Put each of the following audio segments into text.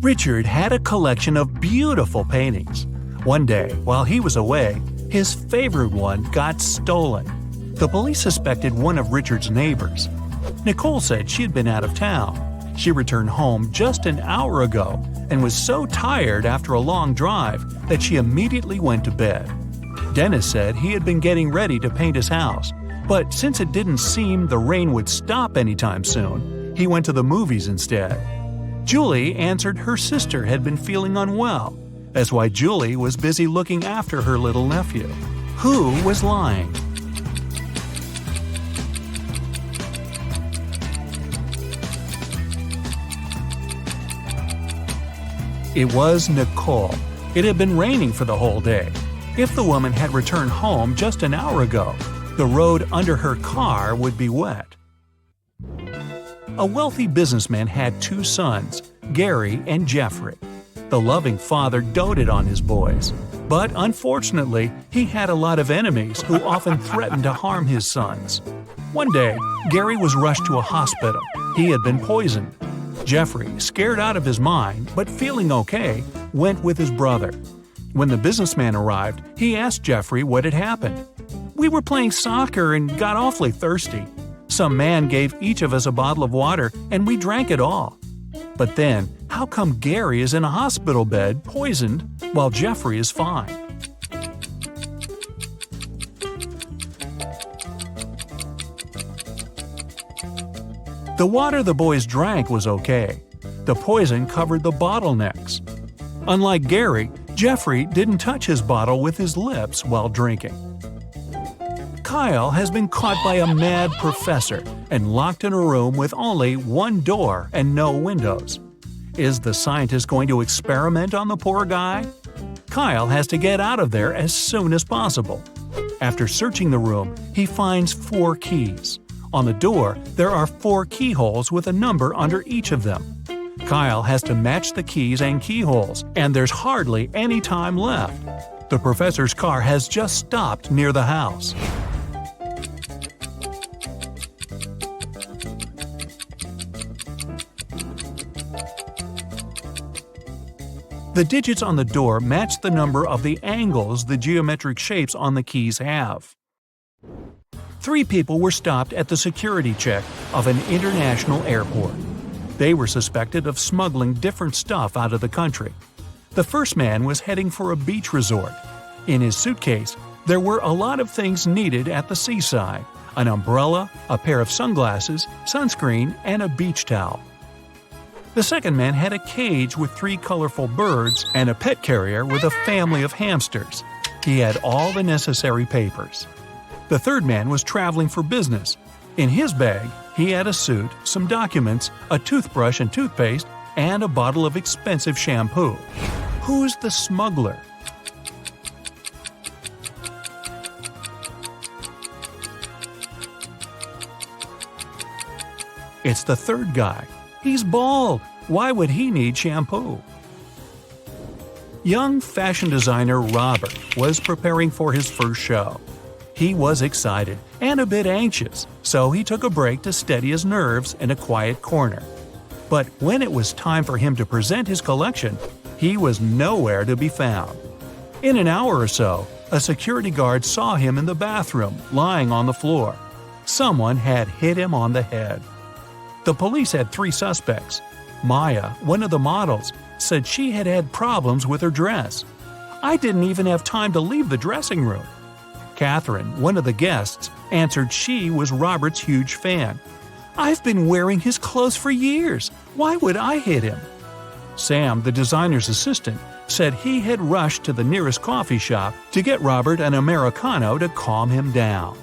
Richard had a collection of beautiful paintings. One day, while he was away, his favorite one got stolen. The police suspected one of Richard's neighbors. Nicole said she had been out of town. She returned home just an hour ago and was so tired after a long drive that she immediately went to bed. Dennis said he had been getting ready to paint his house, but since it didn't seem the rain would stop anytime soon, he went to the movies instead. Julie answered her sister had been feeling unwell. That's why Julie was busy looking after her little nephew. Who was lying? It was Nicole. It had been raining for the whole day. If the woman had returned home just an hour ago, the road under her car would be wet. A wealthy businessman had two sons, Gary and Jeffrey. The loving father doted on his boys, but unfortunately, he had a lot of enemies who often threatened to harm his sons. One day, Gary was rushed to a hospital. He had been poisoned. Jeffrey, scared out of his mind but feeling okay, went with his brother. When the businessman arrived, he asked Jeffrey what had happened. "We were playing soccer and got awfully thirsty. Some man gave each of us a bottle of water and we drank it all. But then, how come Gary is in a hospital bed, poisoned, while Jeffrey is fine?" The water the boys drank was okay. The poison covered the bottlenecks. Unlike Gary, Jeffrey didn't touch his bottle with his lips while drinking. Kyle has been caught by a mad professor and locked in a room with only one door and no windows. Is the scientist going to experiment on the poor guy? Kyle has to get out of there as soon as possible. After searching the room, he finds 4 keys. On the door, there are 4 keyholes with a number under each of them. Kyle has to match the keys and keyholes, and there's hardly any time left. The professor's car has just stopped near the house. The digits on the door match the number of the angles the geometric shapes on the keys have. 3 people were stopped at the security check of an international airport. They were suspected of smuggling different stuff out of the country. The first man was heading for a beach resort. In his suitcase, there were a lot of things needed at the seaside: an umbrella, a pair of sunglasses, sunscreen, and a beach towel. The second man had a cage with 3 colorful birds and a pet carrier with a family of hamsters. He had all the necessary papers. The third man was traveling for business. In his bag, he had a suit, some documents, a toothbrush and toothpaste, and a bottle of expensive shampoo. Who's the smuggler? It's the third guy. He's bald. Why would he need shampoo? Young fashion designer Robert was preparing for his first show. He was excited and a bit anxious, so he took a break to steady his nerves in a quiet corner. But when it was time for him to present his collection, he was nowhere to be found. In an hour or so, a security guard saw him in the bathroom, lying on the floor. Someone had hit him on the head. The police had 3 suspects. Maya, one of the models, said she had had problems with her dress. "I didn't even have time to leave the dressing room." Catherine, one of the guests, answered she was Robert's huge fan. "I've been wearing his clothes for years. Why would I hit him?" Sam, the designer's assistant, said he had rushed to the nearest coffee shop to get Robert an Americano to calm him down.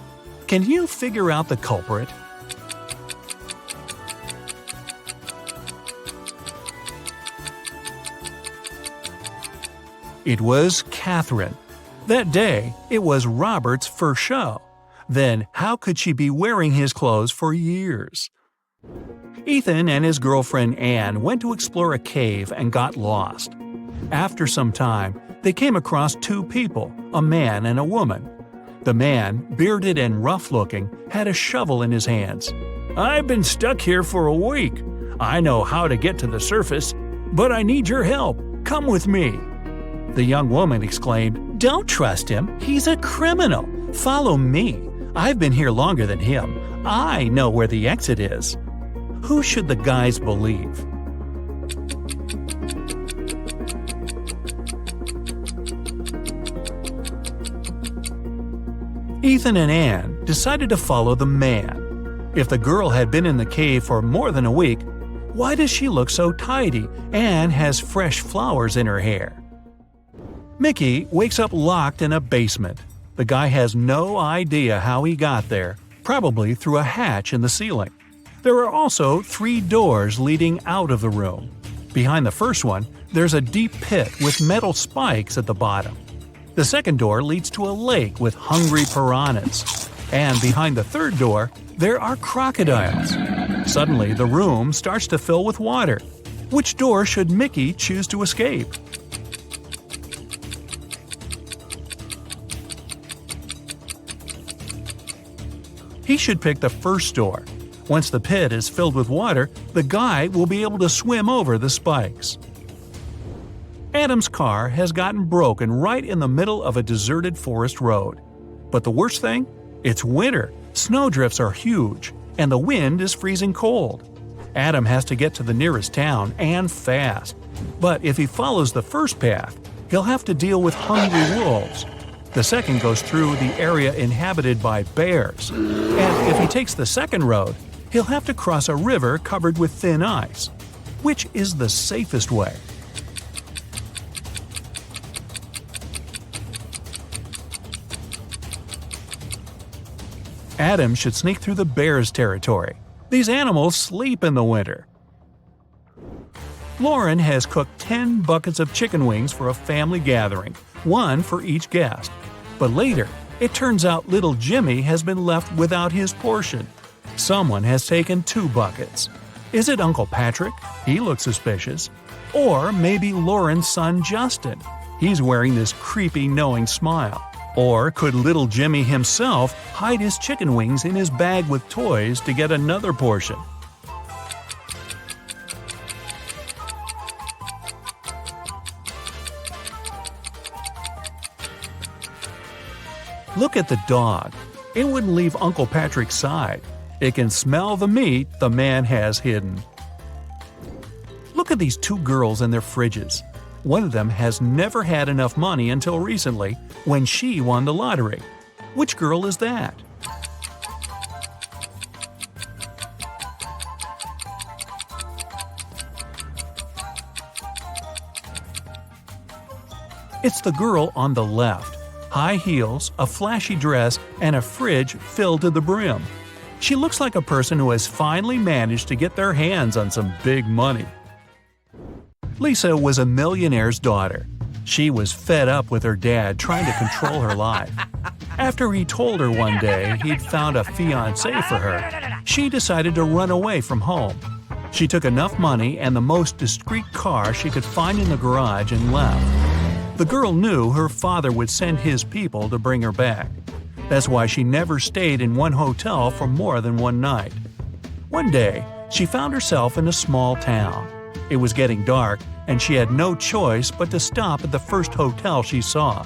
Can you figure out the culprit? It was Catherine. That day, it was Robert's first show. Then how could she be wearing his clothes for years? Ethan and his girlfriend Anne went to explore a cave and got lost. After some time, they came across 2 people, a man and a woman. The man, bearded and rough-looking, had a shovel in his hands. "I've been stuck here for a week. I know how to get to the surface. "But I need your help. Come with me." The young woman exclaimed, "Don't trust him. He's a criminal. Follow me. I've been here longer than him. I know where the exit is." Who should the guys believe? Ethan and Anne decided to follow the man. If the girl had been in the cave for more than a week, why does she look so tidy and has fresh flowers in her hair? Mickey wakes up locked in a basement. The guy has no idea how he got there, probably through a hatch in the ceiling. There are also 3 doors leading out of the room. Behind the first one, there's a deep pit with metal spikes at the bottom. The second door leads to a lake with hungry piranhas. And behind the third door, there are crocodiles. Suddenly, the room starts to fill with water. Which door should Mickey choose to escape? He should pick the first door. Once the pit is filled with water, the guy will be able to swim over the spikes. Adam's car has gotten broken right in the middle of a deserted forest road. But the worst thing? It's winter, snowdrifts are huge, and the wind is freezing cold. Adam has to get to the nearest town, and fast. But if he follows the first path, he'll have to deal with hungry wolves. The second goes through the area inhabited by bears. And if he takes the second road, he'll have to cross a river covered with thin ice. Which is the safest way? Adam should sneak through the bears' territory. These animals sleep in the winter. Lauren has cooked 10 buckets of chicken wings for a family gathering, 1 for each guest. But later, it turns out little Jimmy has been left without his portion. Someone has taken 2 buckets. Is it Uncle Patrick? He looks suspicious. Or maybe Lauren's son Justin. He's wearing this creepy, knowing smile. Or could little Jimmy himself hide his chicken wings in his bag with toys to get another portion? Look at the dog. It wouldn't leave Uncle Patrick's side. It can smell the meat the man has hidden. Look at these 2 girls and their fridges. One of them has never had enough money until recently, when she won the lottery. Which girl is that? It's the girl on the left. High heels, a flashy dress, and a fridge filled to the brim. She looks like a person who has finally managed to get their hands on some big money. Lisa was a millionaire's daughter. She was fed up with her dad trying to control her life. After he told her one day he'd found a fiancé for her, she decided to run away from home. She took enough money and the most discreet car she could find in the garage and left. The girl knew her father would send his people to bring her back. That's why she never stayed in one hotel for more than one night. One day, she found herself in a small town. It was getting dark, and she had no choice but to stop at the first hotel she saw.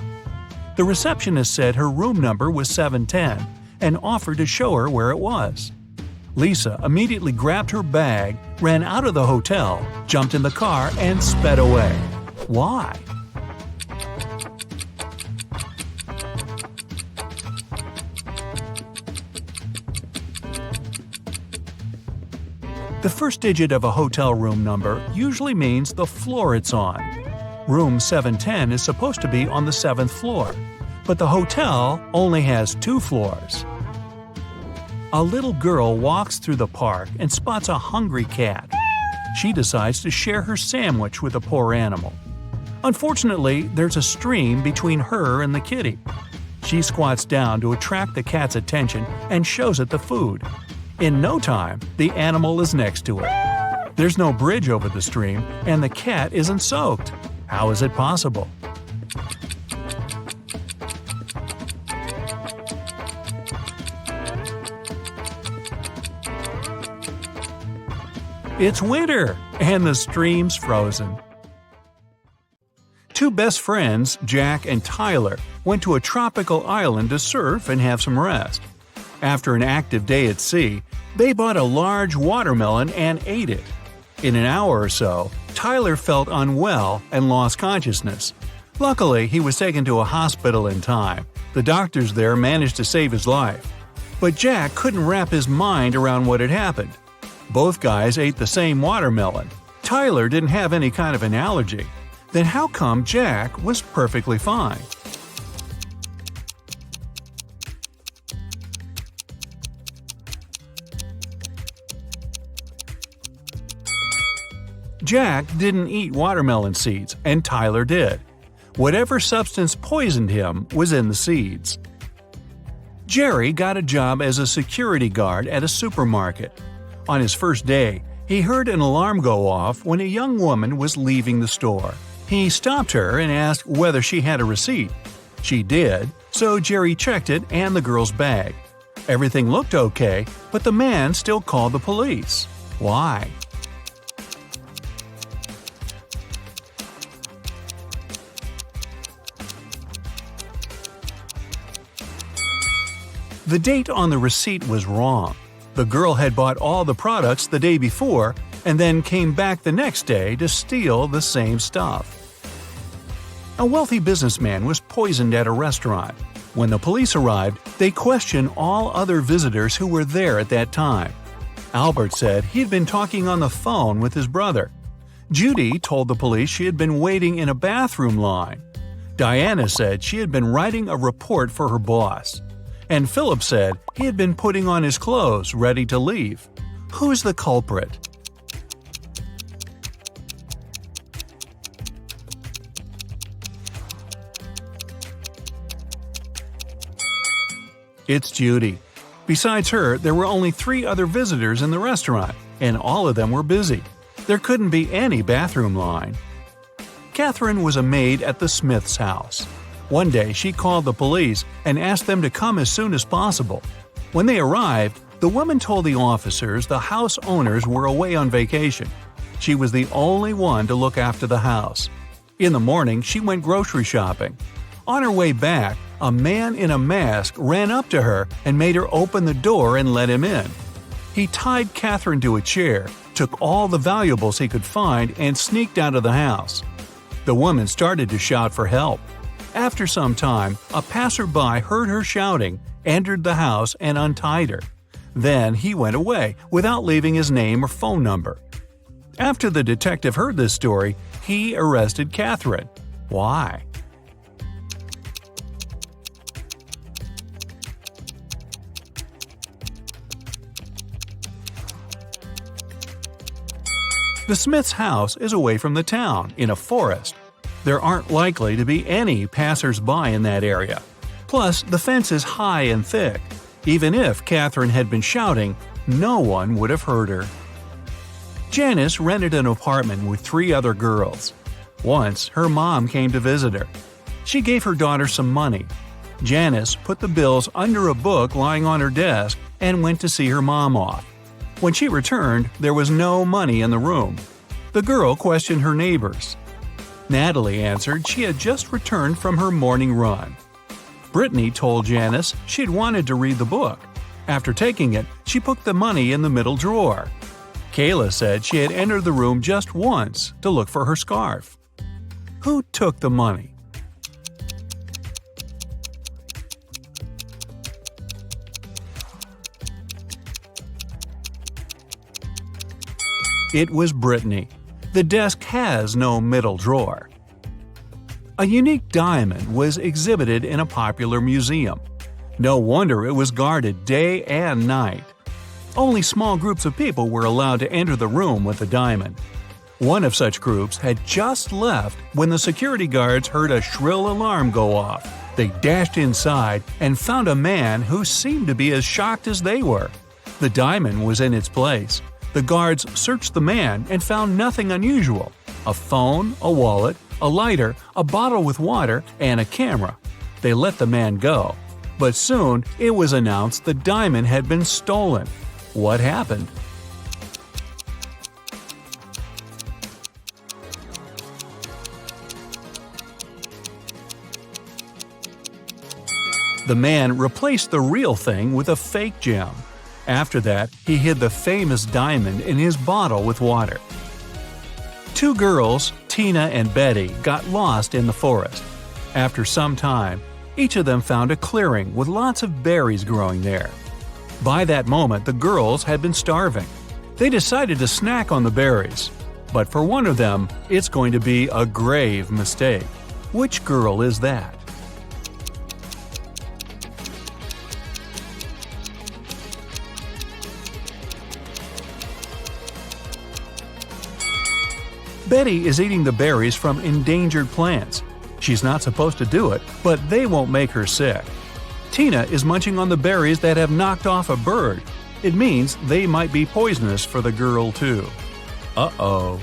The receptionist said her room number was 710 and offered to show her where it was. Lisa immediately grabbed her bag, ran out of the hotel, jumped in the car, and sped away. Why? The first digit of a hotel room number usually means the floor it's on. Room 710 is supposed to be on the 7th floor, but the hotel only has 2 floors. A little girl walks through the park and spots a hungry cat. She decides to share her sandwich with the poor animal. Unfortunately, there's a stream between her and the kitty. She squats down to attract the cat's attention and shows it the food. In no time, the animal is next to her. There's no bridge over the stream, and the cat isn't soaked. How is it possible? It's winter, and the stream's frozen. Two best friends, Jack and Tyler, went to a tropical island to surf and have some rest. After an active day at sea, they bought a large watermelon and ate it. In an hour or so, Tyler felt unwell and lost consciousness. Luckily, he was taken to a hospital in time. The doctors there managed to save his life. But Jack couldn't wrap his mind around what had happened. Both guys ate the same watermelon. Tyler didn't have any kind of an allergy. Then how come Jack was perfectly fine? Jack didn't eat watermelon seeds, and Tyler did. Whatever substance poisoned him was in the seeds. Jerry got a job as a security guard at a supermarket. On his first day, he heard an alarm go off when a young woman was leaving the store. He stopped her and asked whether she had a receipt. She did, so Jerry checked it and the girl's bag. Everything looked okay, but the man still called the police. Why? The date on the receipt was wrong. The girl had bought all the products the day before and then came back the next day to steal the same stuff. A wealthy businessman was poisoned at a restaurant. When the police arrived, they questioned all other visitors who were there at that time. Albert said he'd been talking on the phone with his brother. Judy told the police she had been waiting in a bathroom line. Diana said she had been writing a report for her boss. And Philip said he had been putting on his clothes, ready to leave. Who's the culprit? It's Judy. Besides her, there were only 3 other visitors in the restaurant, and all of them were busy. There couldn't be any bathroom line. Catherine was a maid at the Smith's house. One day, she called the police and asked them to come as soon as possible. When they arrived, the woman told the officers the house owners were away on vacation. She was the only one to look after the house. In the morning, she went grocery shopping. On her way back, a man in a mask ran up to her and made her open the door and let him in. He tied Catherine to a chair, took all the valuables he could find, and sneaked out of the house. The woman started to shout for help. After some time, a passerby heard her shouting, entered the house, and untied her. Then he went away without leaving his name or phone number. After the detective heard this story, he arrested Catherine. Why? The Smith's house is away from the town, in a forest. There aren't likely to be any passers-by in that area. Plus, the fence is high and thick. Even if Catherine had been shouting, no one would have heard her. Janice rented an apartment with 3 other girls. Once, her mom came to visit her. She gave her daughter some money. Janice put the bills under a book lying on her desk and went to see her mom off. When she returned, there was no money in the room. The girl questioned her neighbors. Natalie answered she had just returned from her morning run. Brittany told Janice she'd wanted to read the book. After taking it, she put the money in the middle drawer. Kayla said she had entered the room just once to look for her scarf. Who took the money? It was Brittany. The desk has no middle drawer. A unique diamond was exhibited in a popular museum. No wonder it was guarded day and night. Only small groups of people were allowed to enter the room with the diamond. One of such groups had just left when the security guards heard a shrill alarm go off. They dashed inside and found a man who seemed to be as shocked as they were. The diamond was in its place. The guards searched the man and found nothing unusual: a phone, a wallet, a lighter, a bottle with water, and a camera. They let the man go. But soon it was announced the diamond had been stolen. What happened? The man replaced the real thing with a fake gem. After that, he hid the famous diamond in his bottle with water. Two girls, Tina and Betty, got lost in the forest. After some time, each of them found a clearing with lots of berries growing there. By that moment, the girls had been starving. They decided to snack on the berries. But for one of them, it's going to be a grave mistake. Which girl is that? Betty is eating the berries from endangered plants. She's not supposed to do it, but they won't make her sick. Tina is munching on the berries that have knocked off a bird. It means they might be poisonous for the girl too. Uh-oh.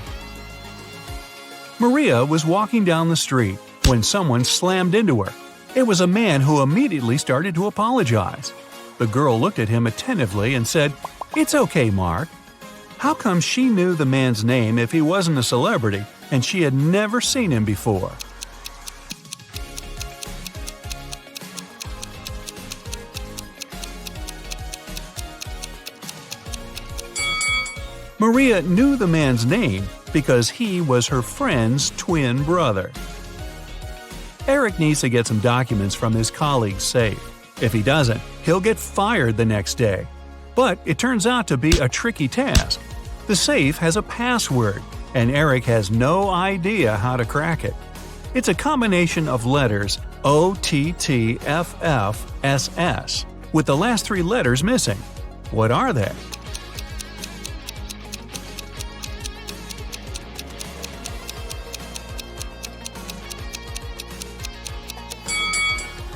Maria was walking down the street when someone slammed into her. It was a man who immediately started to apologize. The girl looked at him attentively and said, "It's okay, Mark." How come she knew the man's name if he wasn't a celebrity and she had never seen him before? Maria knew the man's name because he was her friend's twin brother. Eric needs to get some documents from his colleague's safe. If he doesn't, he'll get fired the next day. But it turns out to be a tricky task. The safe has a password, and Eric has no idea how to crack it. It's a combination of letters OTTFFSS, with the last three letters missing. What are they?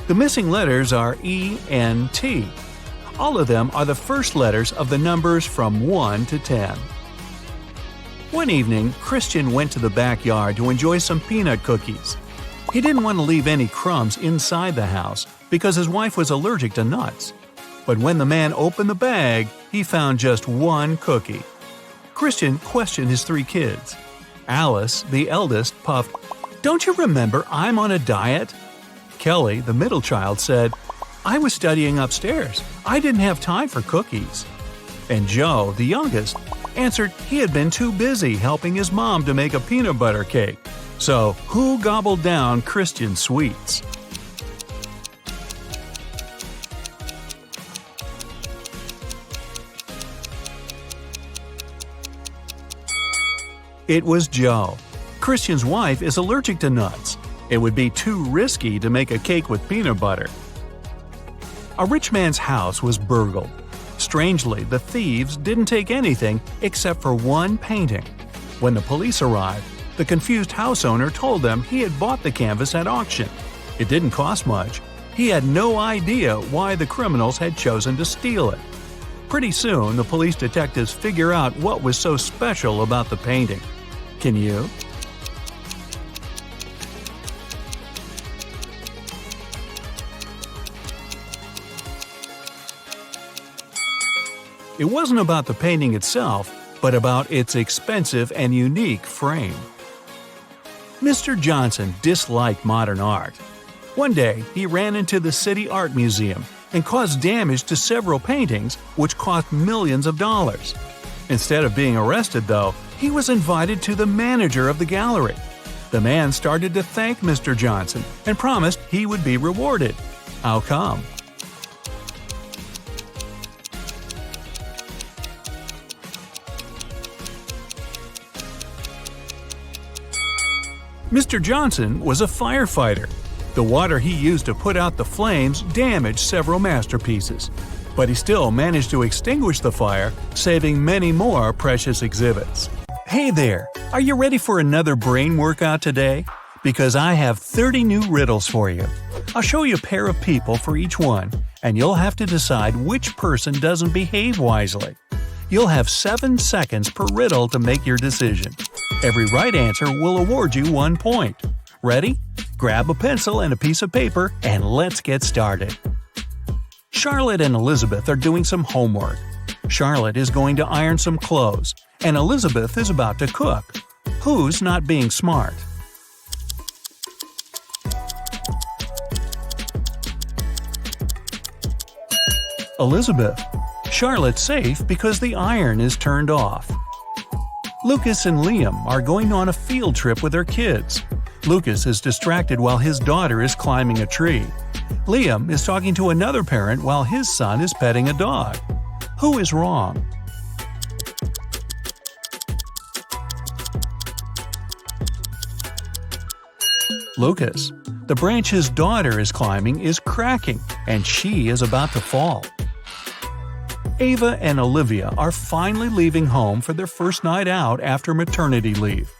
The missing letters are E and T. All of them are the first letters of the numbers from 1 to 10. One evening, Christian went to the backyard to enjoy some peanut cookies. He didn't want to leave any crumbs inside the house because his wife was allergic to nuts. But when the man opened the bag, he found just one cookie. Christian questioned his three kids. Alice, the eldest, puffed, "Don't you remember I'm on a diet?" Kelly, the middle child, said, "I was studying upstairs. I didn't have time for cookies." And Joe, the youngest, answered he had been too busy helping his mom to make a peanut butter cake. So, who gobbled down Christian's sweets? It was Joe. Christian's wife is allergic to nuts. It would be too risky to make a cake with peanut butter. A rich man's house was burgled. Strangely, the thieves didn't take anything except for one painting. When the police arrived, the confused house owner told them he had bought the canvas at auction. It didn't cost much. He had no idea why the criminals had chosen to steal it. Pretty soon, the police detectives figure out what was so special about the painting. Can you? It wasn't about the painting itself, but about its expensive and unique frame. Mr. Johnson disliked modern art. One day, he ran into the City Art Museum and caused damage to several paintings, which cost millions of dollars. Instead of being arrested, though, he was invited to the manager of the gallery. The man started to thank Mr. Johnson and promised he would be rewarded. How come? Mr. Johnson was a firefighter. The water he used to put out the flames damaged several masterpieces, but he still managed to extinguish the fire, saving many more precious exhibits. Hey there! Are you ready for another brain workout today? Because I have 30 new riddles for you. I'll show you a pair of people for each one, and you'll have to decide which person doesn't behave wisely. You'll have 7 seconds per riddle to make your decision. Every right answer will award you 1 point. Ready? Grab a pencil and a piece of paper, and let's get started. Charlotte and Elizabeth are doing some homework. Charlotte is going to iron some clothes, and Elizabeth is about to cook. Who's not being smart? Elizabeth. Charlotte's safe because the iron is turned off. Lucas and Liam are going on a field trip with their kids. Lucas is distracted while his daughter is climbing a tree. Liam is talking to another parent while his son is petting a dog. Who is wrong? Lucas. The branch his daughter is climbing is cracking, and she is about to fall. Ava and Olivia are finally leaving home for their first night out after maternity leave.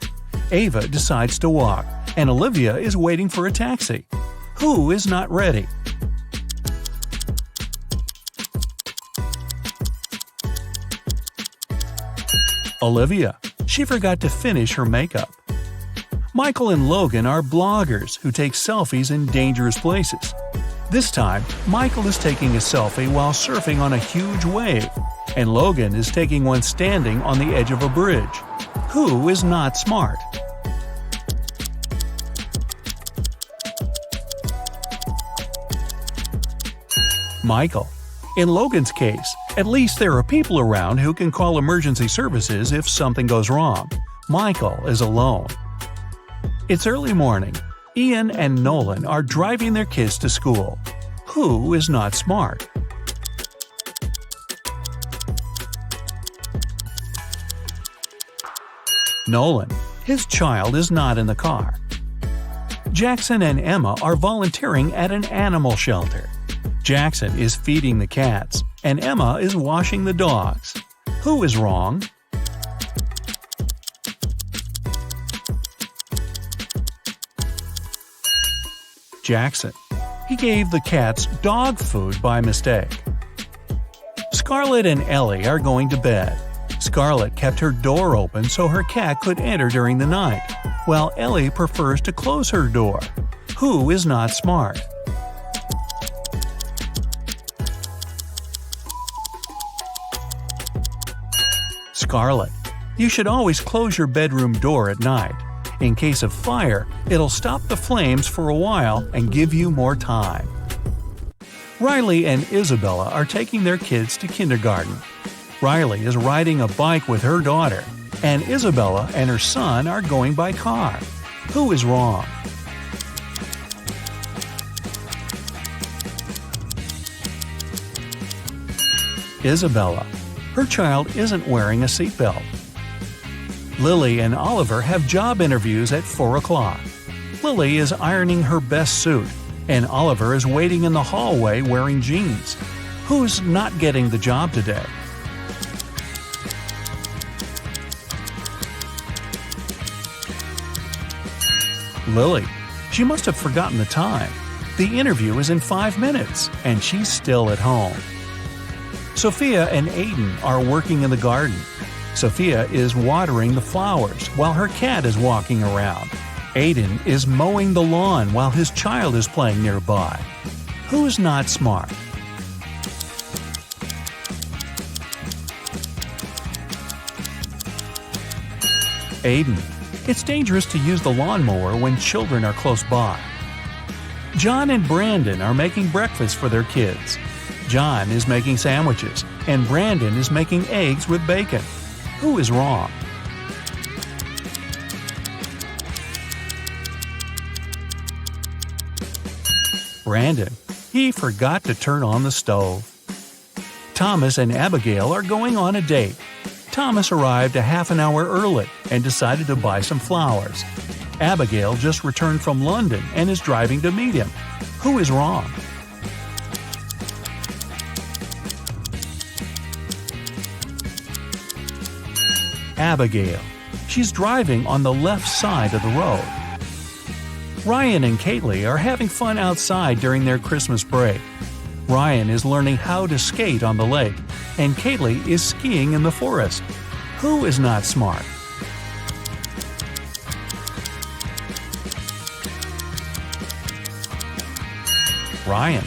Ava decides to walk, and Olivia is waiting for a taxi. Who is not ready? Olivia. She forgot to finish her makeup. Michael and Logan are bloggers who take selfies in dangerous places. This time, Michael is taking a selfie while surfing on a huge wave, and Logan is taking one standing on the edge of a bridge. Who is not smart? Michael. In Logan's case, at least there are people around who can call emergency services if something goes wrong. Michael is alone. It's early morning. Ian and Nolan are driving their kids to school. Who is not smart? Nolan. His child is not in the car. Jackson and Emma are volunteering at an animal shelter. Jackson is feeding the cats, and Emma is washing the dogs. Who is wrong? Jackson. He gave the cats dog food by mistake. Scarlett and Ellie are going to bed. Scarlett kept her door open so her cat could enter during the night, while Ellie prefers to close her door. Who is not smart? Scarlett. You should always close your bedroom door at night. In case of fire, it'll stop the flames for a while and give you more time. Riley and Isabella are taking their kids to kindergarten. Riley is riding a bike with her daughter, and Isabella and her son are going by car. Who is wrong? Isabella. Her child isn't wearing a seatbelt. Lily and Oliver have job interviews at 4 o'clock. Lily is ironing her best suit, and Oliver is waiting in the hallway wearing jeans. Who's not getting the job today? Lily. She must have forgotten the time. The interview is in 5 minutes, and she's still at home. Sophia and Aiden are working in the garden. Sophia is watering the flowers while her cat is walking around. Aiden is mowing the lawn while his child is playing nearby. Who's not smart? Aiden. It's dangerous to use the lawnmower when children are close by. John and Brandon are making breakfast for their kids. John is making sandwiches, and Brandon is making eggs with bacon. Who is wrong? Brandon. He forgot to turn on the stove. Thomas and Abigail are going on a date. Thomas arrived a half an hour early and decided to buy some flowers. Abigail just returned from London and is driving to meet him. Who is wrong? Abigail. She's driving on the left side of the road. Ryan and Kaylee are having fun outside during their Christmas break. Ryan is learning how to skate on the lake, and Kaylee is skiing in the forest. Who is not smart? Ryan.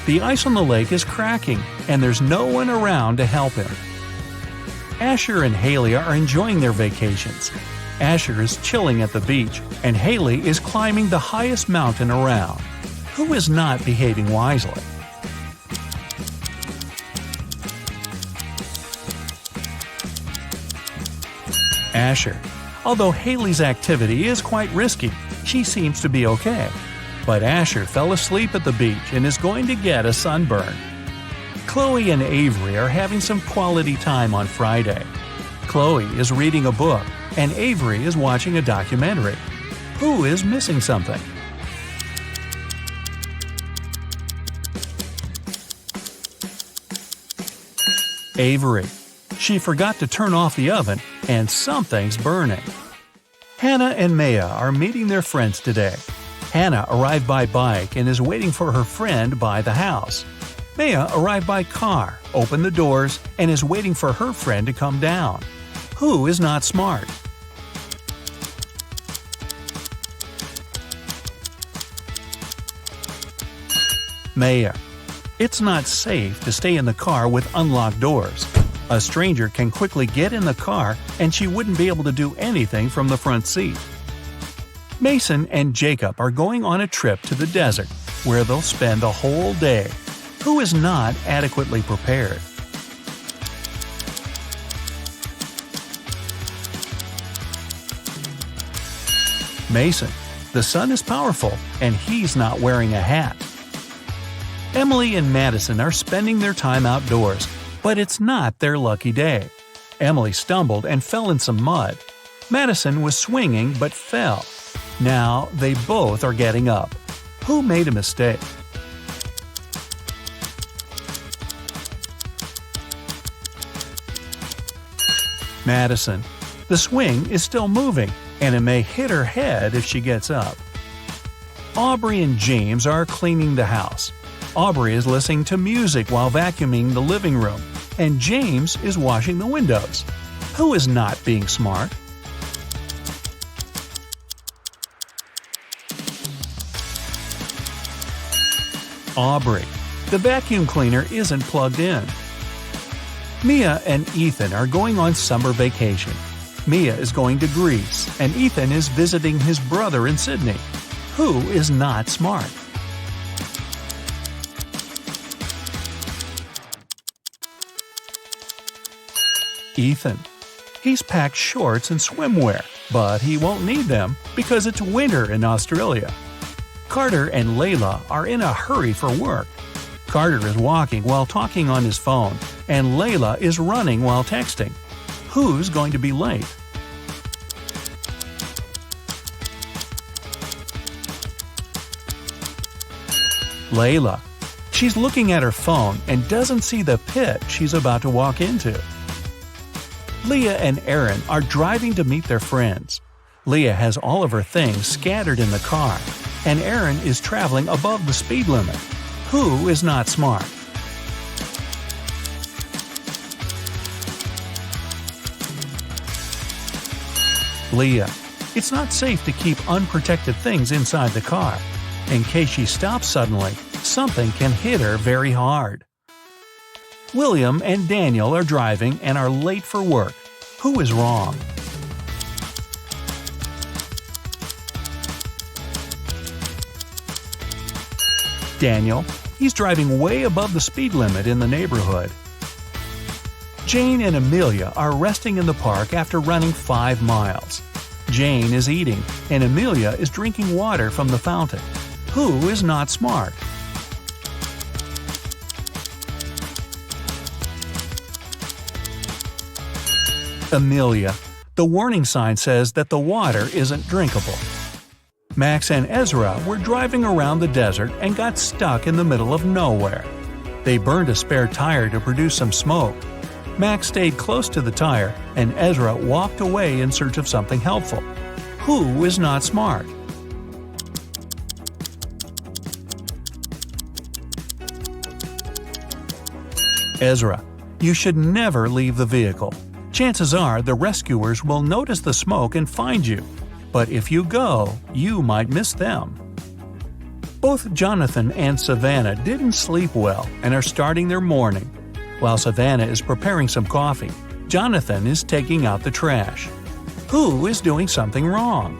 The ice on the lake is cracking, and there's no one around to help him. Asher and Haley are enjoying their vacations. Asher is chilling at the beach, and Haley is climbing the highest mountain around. Who is not behaving wisely? Asher. Although Haley's activity is quite risky, she seems to be okay. But Asher fell asleep at the beach and is going to get a sunburn. Chloe and Avery are having some quality time on Friday. Chloe is reading a book, and Avery is watching a documentary. Who is missing something? Avery. She forgot to turn off the oven, and something's burning. Hannah and Maya are meeting their friends today. Hannah arrived by bike and is waiting for her friend by the house. Maya arrived by car, opened the doors, and is waiting for her friend to come down. Who is not smart? Maya. It's not safe to stay in the car with unlocked doors. A stranger can quickly get in the car and she wouldn't be able to do anything from the front seat. Mason and Jacob are going on a trip to the desert where they'll spend the whole day. Who is not adequately prepared? Mason. The sun is powerful and he's not wearing a hat. Emily and Madison are spending their time outdoors, but it's not their lucky day. Emily stumbled and fell in some mud. Madison was swinging but fell. Now they both are getting up. Who made a mistake? Madison. The swing is still moving, and it may hit her head if she gets up. Aubrey and James are cleaning the house. Aubrey is listening to music while vacuuming the living room, and James is washing the windows. Who is not being smart? Aubrey. The vacuum cleaner isn't plugged in. Mia and Ethan are going on summer vacation. Mia is going to Greece, and Ethan is visiting his brother in Sydney. Who is not smart? Ethan. He's packed shorts and swimwear, but he won't need them because it's winter in Australia. Carter and Layla are in a hurry for work. Carter is walking while talking on his phone, and Layla is running while texting. Who's going to be late? Layla. She's looking at her phone and doesn't see the pit she's about to walk into. Leah and Aaron are driving to meet their friends. Leah has all of her things scattered in the car, and Aaron is traveling above the speed limit. Who is not smart? Leah. It's not safe to keep unprotected things inside the car. In case she stops suddenly, something can hit her very hard. William and Daniel are driving and are late for work. Who is wrong? Daniel. He's driving way above the speed limit in the neighborhood. Jane and Amelia are resting in the park after running 5 miles. Jane is eating, and Amelia is drinking water from the fountain. Who is not smart? Amelia. The warning sign says that the water isn't drinkable. Max and Ezra were driving around the desert and got stuck in the middle of nowhere. They burned a spare tire to produce some smoke. Max stayed close to the tire, and Ezra walked away in search of something helpful. Who is not smart? Ezra. You should never leave the vehicle. Chances are the rescuers will notice the smoke and find you. But if you go, you might miss them. Both Jonathan and Savannah didn't sleep well and are starting their morning. While Savannah is preparing some coffee, Jonathan is taking out the trash. Who is doing something wrong?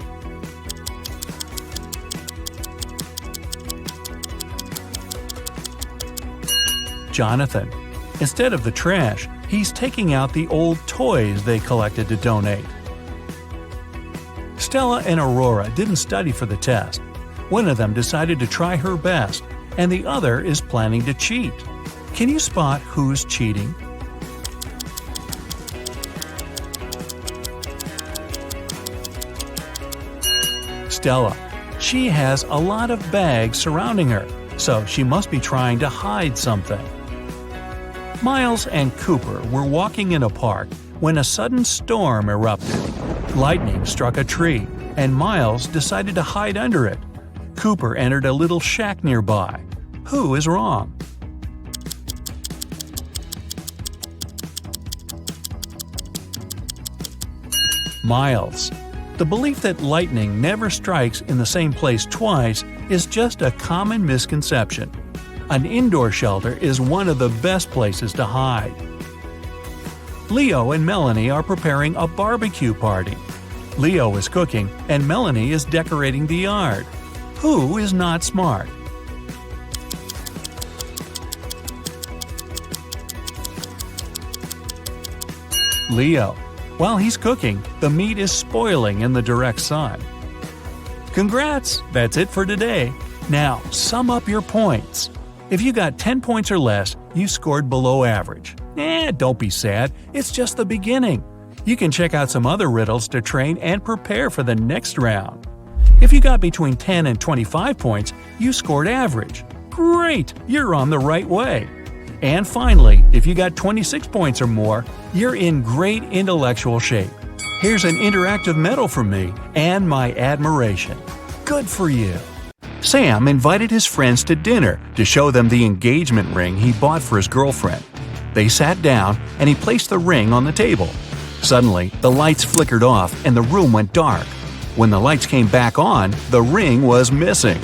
Jonathan. Instead of the trash, he's taking out the old toys they collected to donate. Stella and Aurora didn't study for the test. One of them decided to try her best, and the other is planning to cheat. Can you spot who's cheating? Stella. She has a lot of bags surrounding her, so she must be trying to hide something. Miles and Cooper were walking in a park when a sudden storm erupted. Lightning struck a tree, and Miles decided to hide under it. Cooper entered a little shack nearby. Who is wrong? Miles. The belief that lightning never strikes in the same place twice is just a common misconception. An indoor shelter is one of the best places to hide. Leo and Melanie are preparing a barbecue party. Leo is cooking and Melanie is decorating the yard. Who is not smart? Leo. While he's cooking, the meat is spoiling in the direct sun. Congrats! That's it for today. Now, sum up your points. If you got 10 points or less, you scored below average. Don't be sad, it's just the beginning. You can check out some other riddles to train and prepare for the next round. If you got between 10 and 25 points, you scored average. Great! You're on the right way. And finally, if you got 26 points or more, you're in great intellectual shape. Here's an interactive medal from me and my admiration. Good for you! Sam invited his friends to dinner to show them the engagement ring he bought for his girlfriend. They sat down and he placed the ring on the table. Suddenly, the lights flickered off and the room went dark. When the lights came back on, the ring was missing.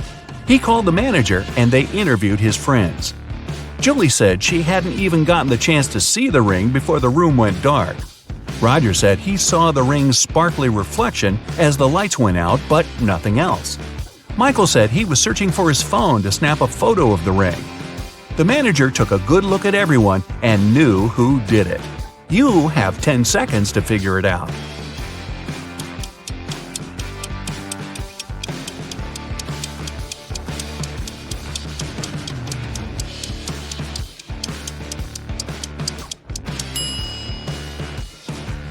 He called the manager and they interviewed his friends. Julie said she hadn't even gotten the chance to see the ring before the room went dark. Roger said he saw the ring's sparkly reflection as the lights went out, but nothing else. Michael said he was searching for his phone to snap a photo of the ring. The manager took a good look at everyone and knew who did it. You have 10 seconds to figure it out.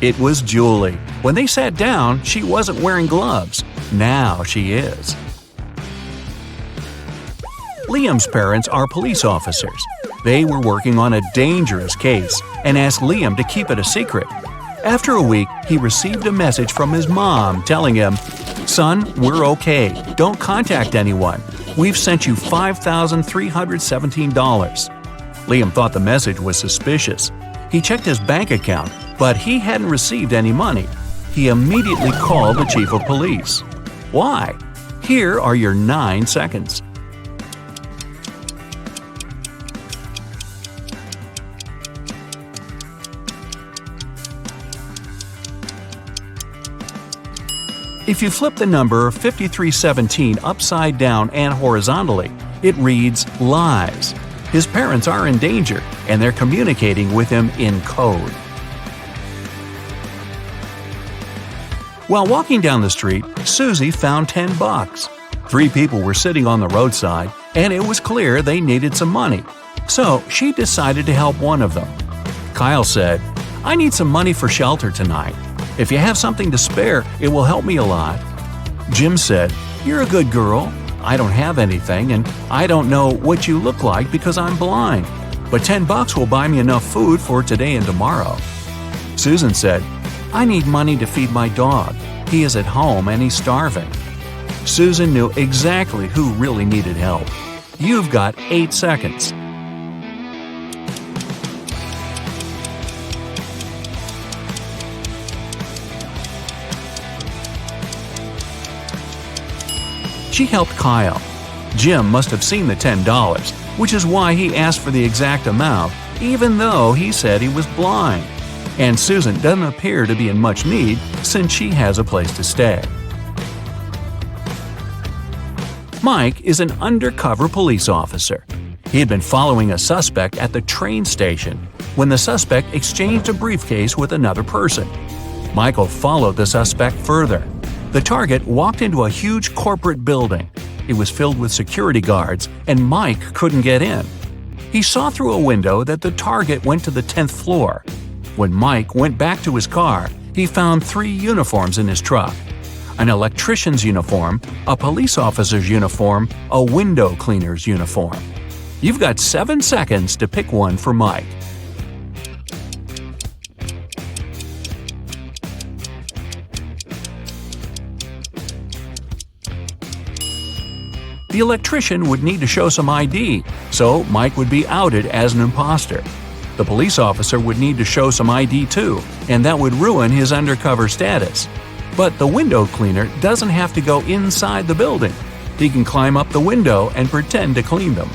It was Julie. When they sat down, she wasn't wearing gloves. Now she is. Liam's parents are police officers. They were working on a dangerous case and asked Liam to keep it a secret. After a week, he received a message from his mom telling him, "Son, we're okay. Don't contact anyone. We've sent you $5,317. Liam thought the message was suspicious. He checked his bank account, but he hadn't received any money. He immediately called the chief of police. Why? Here are your 9 seconds. If you flip the number 5317 upside down and horizontally, it reads lies. His parents are in danger, and they're communicating with him in code. While walking down the street, Susie found $10. 3 people were sitting on the roadside, and it was clear they needed some money. So she decided to help one of them. Kyle said, "I need some money for shelter tonight. If you have something to spare, it will help me a lot." Jim said, "You're a good girl. I don't have anything, and I don't know what you look like because I'm blind. But $10 will buy me enough food for today and tomorrow." Susan said, "I need money to feed my dog. He is at home and he's starving." Susan knew exactly who really needed help. You've got 8 seconds. She helped Kyle. Jim must have seen the $10, which is why he asked for the exact amount, even though he said he was blind. And Susan doesn't appear to be in much need since she has a place to stay. Mike is an undercover police officer. He had been following a suspect at the train station when the suspect exchanged a briefcase with another person. Michael followed the suspect further. The target walked into a huge corporate building. It was filled with security guards, and Mike couldn't get in. He saw through a window that the target went to the 10th floor. When Mike went back to his car, he found 3 uniforms in his truck: an electrician's uniform, a police officer's uniform, a window cleaner's uniform. You've got 7 seconds to pick one for Mike. The electrician would need to show some ID, so Mike would be outed as an imposter. The police officer would need to show some ID too, and that would ruin his undercover status. But the window cleaner doesn't have to go inside the building. He can climb up the window and pretend to clean them.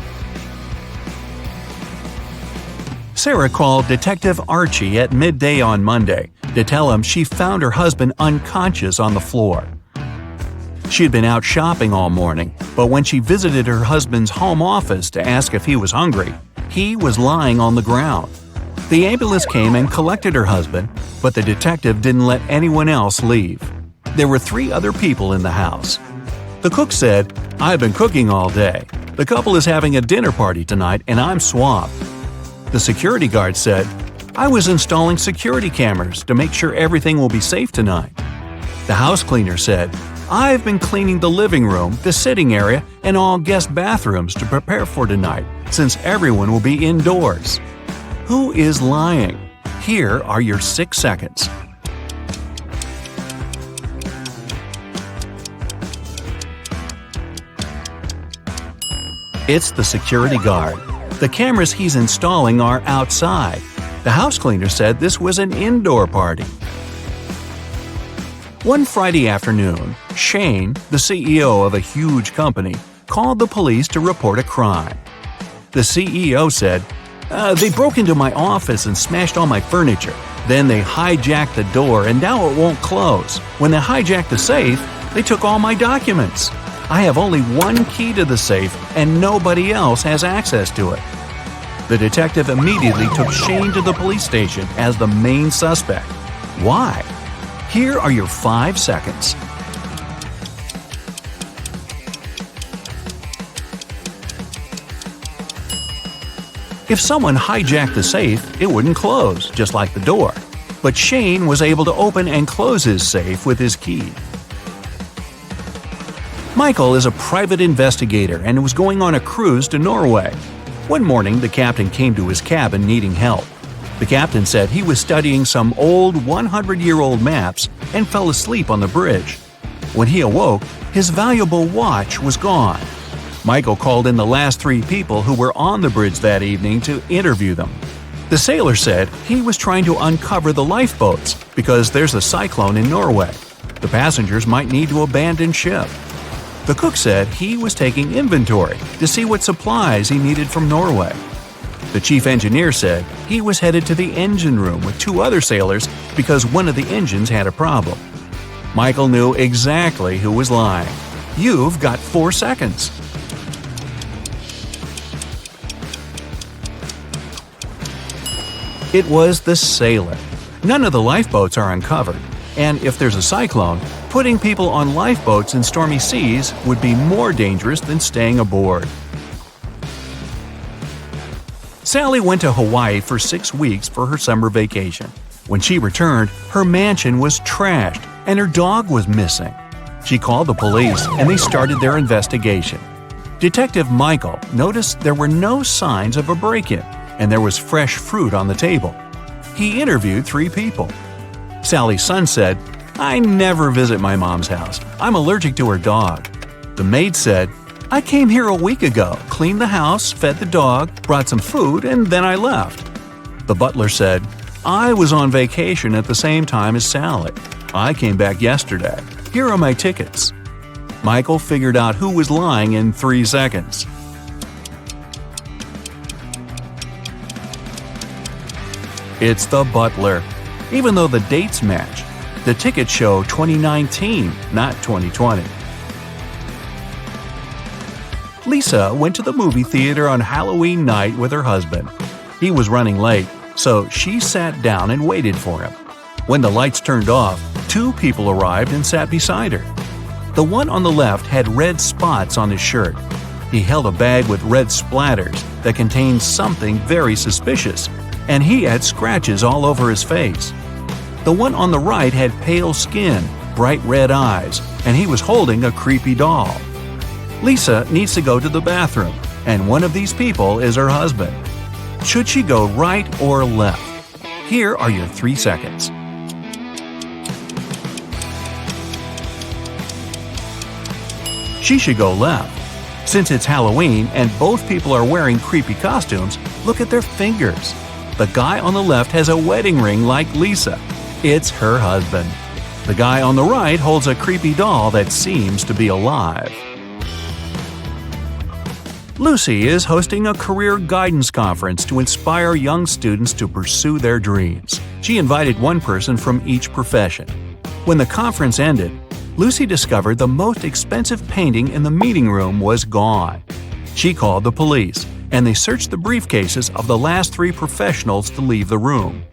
Sarah called Detective Archie at midday on Monday to tell him she found her husband unconscious on the floor. She had been out shopping all morning, but when she visited her husband's home office to ask if he was hungry, he was lying on the ground. The ambulance came and collected her husband, but the detective didn't let anyone else leave. There were 3 other people in the house. The cook said, "I've been cooking all day. The couple is having a dinner party tonight and I'm swamped." The security guard said, "I was installing security cameras to make sure everything will be safe tonight." The house cleaner said, "I've been cleaning the living room, the sitting area, and all guest bathrooms to prepare for tonight, since everyone will be indoors." Who is lying? Here are your 6 seconds. It's the security guard. The cameras he's installing are outside. The house cleaner said this was an indoor party. One Friday afternoon, Shane, the CEO of a huge company, called the police to report a crime. The CEO said, "They broke into my office and smashed all my furniture. Then they hijacked the door and now it won't close. When they hijacked the safe, they took all my documents. I have only one key to the safe and nobody else has access to it." The detective immediately took Shane to the police station as the main suspect. Why? Here are your 5 seconds. If someone hijacked the safe, it wouldn't close, just like the door. But Shane was able to open and close his safe with his key. Michael is a private investigator and was going on a cruise to Norway. One morning, the captain came to his cabin needing help. The captain said he was studying some old 100-year-old maps and fell asleep on the bridge. When he awoke, his valuable watch was gone. Michael called in the last 3 people who were on the bridge that evening to interview them. The sailor said he was trying to uncover the lifeboats because there's a cyclone in Norway. The passengers might need to abandon ship. The cook said he was taking inventory to see what supplies he needed from Norway. The chief engineer said he was headed to the engine room with 2 other sailors because one of the engines had a problem. Michael knew exactly who was lying. You've got 4 seconds. It was the sailor. None of the lifeboats are uncovered, and if there's a cyclone, putting people on lifeboats in stormy seas would be more dangerous than staying aboard. Sally went to Hawaii for 6 weeks for her summer vacation. When she returned, her mansion was trashed and her dog was missing. She called the police and they started their investigation. Detective Michael noticed there were no signs of a break-in and there was fresh fruit on the table. He interviewed 3 people. Sally's son said, "I never visit my mom's house. I'm allergic to her dog." The maid said, "I came here a week ago, cleaned the house, fed the dog, brought some food, and then I left." The butler said, "I was on vacation at the same time as Sally. I came back yesterday. Here are my tickets." Michael figured out who was lying in 3 seconds. It's the butler. Even though the dates match, the tickets show 2019, not 2020. Lisa went to the movie theater on Halloween night with her husband. He was running late, so she sat down and waited for him. When the lights turned off, Two people arrived and sat beside her. The one on the left had red spots on his shirt. He held a bag with red splatters that contained something very suspicious, and he had scratches all over his face. The one on the right had pale skin, bright red eyes, and he was holding a creepy doll. Lisa needs to go to the bathroom, and one of these people is her husband. Should she go right or left? Here are your 3 seconds. She should go left. Since it's Halloween and both people are wearing creepy costumes, look at their fingers. The guy on the left has a wedding ring like Lisa. It's her husband. The guy on the right holds a creepy doll that seems to be alive. Lucy is hosting a career guidance conference to inspire young students to pursue their dreams. She invited one person from each profession. When the conference ended, Lucy discovered the most expensive painting in the meeting room was gone. She called the police, and they searched the briefcases of the last 3 professionals to leave the room.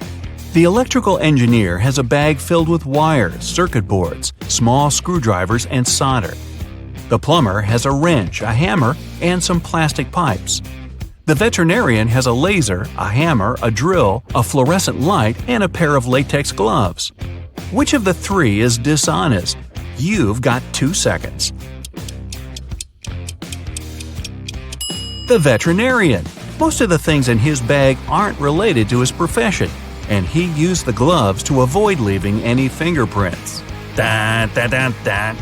The electrical engineer has a bag filled with wires, circuit boards, small screwdrivers, and solder. The plumber has a wrench, a hammer, and some plastic pipes. The veterinarian has a laser, a hammer, a drill, a fluorescent light, and a pair of latex gloves. Which of the 3 is dishonest? You've got 2 seconds. The veterinarian. Most of the things in his bag aren't related to his profession, and he used the gloves to avoid leaving any fingerprints. Da, da, da, da.